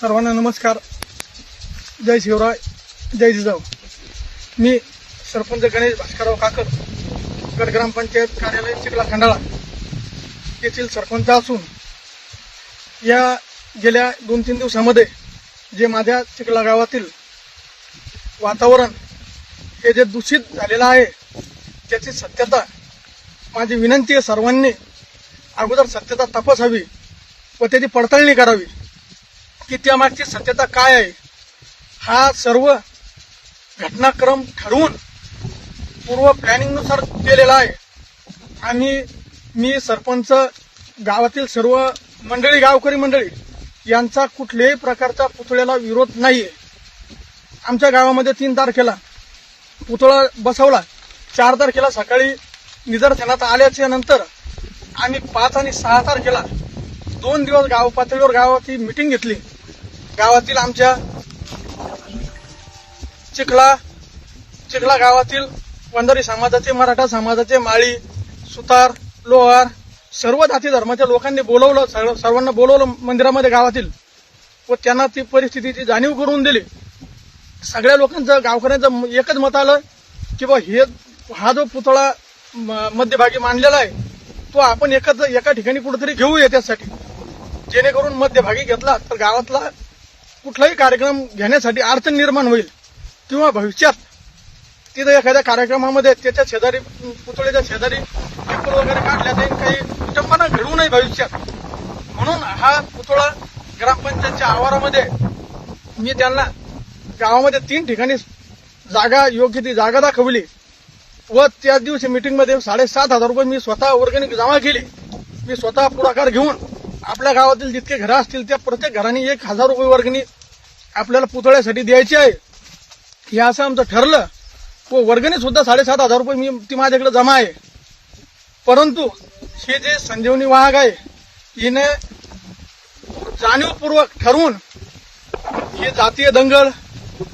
सर्वांना नमस्कार. जय शिवराय, जय जिजाऊ. मी सरपंच गणेश भास्करराव काकर, गट ग्रामपंचायत कार्यालय चिखला खंडाळा येथील सरपंच असून या गेल्या 2-3 दिवसामध्ये जे माझ्या चिखला गावातील वातावरण हे जे दूषित झालेलं आहे त्याची सत्यता, माझी विनंती आहे सर्वांनी अगोदर सत्यता तपासावी व त्याची पडताळणी करावी की त्यामागची सत्यता काय आहे. हा सर्व घटनाक्रम ठरवून पूर्व प्लॅनिंगनुसार केलेला आहे आणि मी सरपंच, गावातील सर्व मंडळी, गावकरी मंडळी यांचा कुठल्याही प्रकारचा पुतळ्याला विरोध नाहीये. आमच्या गावामध्ये 3 तारखेला पुतळा बसवला. 4 तारखेला सकाळी निदर्शनात आल्याच्या नंतर आम्ही 5 आणि 6 तारखेला 2 दिवस गाव पातळीवर गावाची मीटिंग घेतली. गावातील आमच्या चिखला गावातील वंजारी समाजाचे, मराठा समाजाचे, माळी, सुतार, लोहार सर्व जाती धर्माच्या लोकांनी बोलवलं. सर्वांना बोलवलं मंदिरामध्ये गावातील व त्यांना ती परिस्थितीची जाणीव करून दिली. सगळ्या लोकांचं, गावकऱ्यांचं एकच मत आलं की बा हा जो पुतळा मध्यभागी मांडलेला आहे तो आपण एका ठिकाणी कुठेतरी घेऊया त्यासाठी, जेणेकरून मध्यभागी घेतला तर गावातला कुठलाही कार्यक्रम घेण्यासाठी अडचण निर्माण होईल किंवा भविष्यात तिथं एखाद्या कार्यक्रमामध्ये त्याच्या शेजारी, पुतळ्याच्या शेजारी पेपर वगैरे काढल्या जाईल, काही विटंबना घडवू नये भविष्यात. म्हणून हा पुतळा ग्रामपंचायतच्या आवारामध्ये मी त्यांना गावामध्ये 3 ठिकाणी जागा, योग्य ती जागा दाखवली व त्याच दिवशी मीटिंगमध्ये 7,500 रुपये मी स्वतः वर्गणी जमा केली. मी स्वतः पुढाकार घेऊन आपल्या गावातील जितके घरं असतील त्या प्रत्येक घराने 1,000 रुपये वर्गणी आपल्याला पुतळ्यासाठी द्यायची आहे हे असं आमचं ठरलं व वर्गणी सुद्धा 7,500 रुपये ती माझ्याकडे जमा आहे. परंतु हे जे संजीवनी वाहक आहे हिने जाणीवपूर्वक ठरवून हे जातीय दंगल,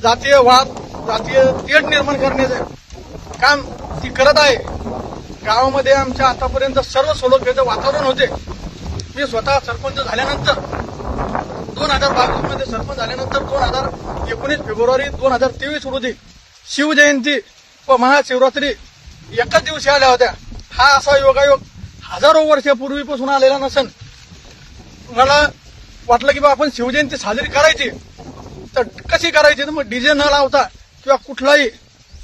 जातीय वाद, जातीय तेढ निर्माण करण्याचं काम ती करत आहे. गावामध्ये आमच्या आतापर्यंत सर्व सलोख्याचं वातावरण होते. मी स्वतः सरपंच झाल्यानंतर 2022 मध्ये सरपंच झाल्यानंतर 2019 फेब्रुवारी 2023 रोजी शिवजयंती व महाशिवरात्री एकाच दिवशी आल्या होत्या. हा असा योगायोग हजारो वर्षापूर्वीपासून आलेला नसन. मला वाटलं की बा आपण शिवजयंती साजरी करायची तर कशी करायची, तर मग डीजे न लावता किंवा कुठलाही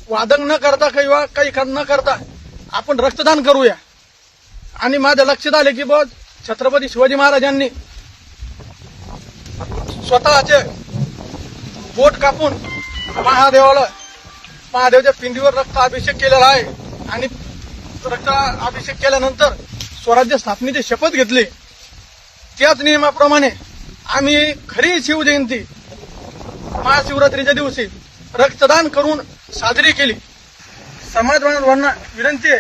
वादन न करता किंवा काही न करता आपण रक्तदान करूया. आणि माझ्या लक्षात आले की बा छत्रपती शिवाजी महाराजांनी स्वतःचे बोट कापून महादेवच्या पिंडीवर रक्त अभिषेक केलेला आहे आणि रक्त अभिषेक केल्यानंतर स्वराज्य स्थापनेची शपथ घेतली. त्याच नियमाप्रमाणे आम्ही खरी शिवजयंती महाशिवरात्रीच्या दिवशी रक्तदान करून साजरी केली. समाज बांधवांना विनंती आहे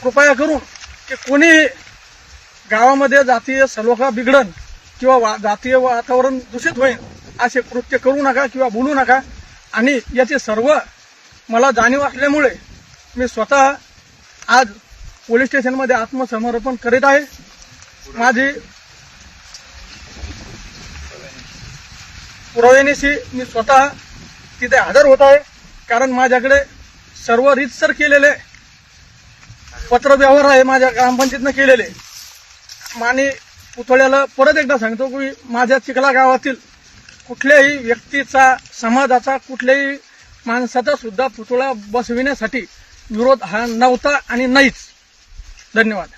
कृपया करून की कोणी गावामध्ये जातीय सलोखा बिघडन किंवा जातीय वातावरण दूषित होईल असे कृत्य करू नका किंवा बोलू नका. आणि याचे सर्व मला जाणीव असल्यामुळे मी स्वतः आज पोलीस स्टेशनमध्ये आत्मसमर्पण करीत आहे. माझी पुराव्यानिशी मी स्वतः तिथे हजर होत आहे, कारण माझ्याकडे सर्व रीतसर केलेले पत्रव्यवहार आहे माझ्या ग्रामपंचायतीनं केलेले. आणि पुतळ्याला परत एकदा सांगतो की माझ्या चिखला गावातील कुठल्याही व्यक्तीचा, समाजाचा, कुठल्याही माणसाचा सुद्धा पुतळा बसविण्यासाठी विरोध हा नव्हता आणि नाहीच. धन्यवाद.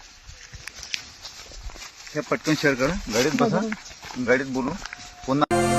हे पटकन शेअर करा. गाडीत बसा, गाडीत बोलू पुन्हा.